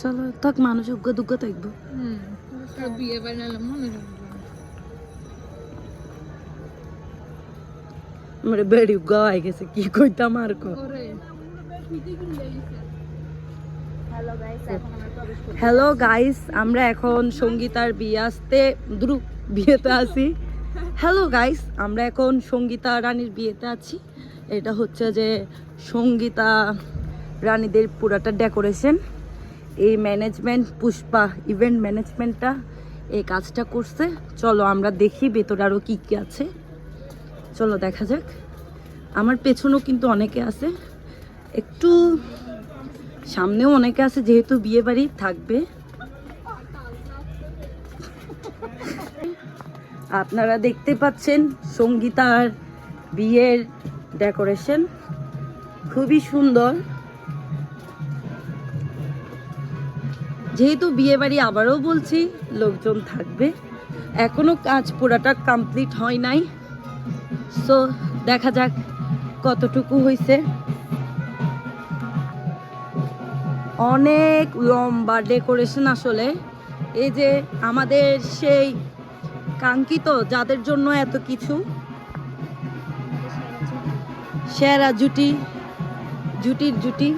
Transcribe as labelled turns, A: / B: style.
A: চলো থাক, মানুষ উগ্গ দুগ্গ থাকবো।
B: বিয়ে বানালাম মনে রাখবো।
A: মানে বেড়ি উগ্গা হয়ে গেছে, কি কইতাম আর কো। হ্যালো গাইস, আমরা এখন সঙ্গীতার বিয়ে আসতে বিয়েতে আছি। হ্যালো গাইস, আমরা এখন সঙ্গীতা রানীর বিয়েতে আছি। এটা হচ্ছে যে সঙ্গীতা রানীদের পুরাটা ডেকোরেশন, এই ম্যানেজমেন্ট পুষ্পা ইভেন্ট ম্যানেজমেন্টটা এই কাজটা করছে। চলো আমরা দেখি ভেতরে আরও কী কী আছে, চলো দেখা যাক। আমার পেছনেও কিন্তু অনেকে আছে, একটু সামনেও অনেকে আছে, যেহেতু বিয়ে বাড়ি থাকবে। আপনারা দেখতে পাচ্ছেন সঙ্গীতার বিয়ের ডেকোরেশন খুবই সুন্দর। যেহেতু বিয়ে বাড়ি, আবারও বলছি, লোকজন থাকবে। এখনো কাজ পুরাটা কমপ্লিট হয় নাই, সো দেখা যাক কতটুকু হয়েছে। অনেক লম্বা ডেকোরেশন আসলে। এই যে আমাদের সেই কাঙ্ক্ষিত, যাদের জন্য এত কিছু, সেরা জুটির জুটি।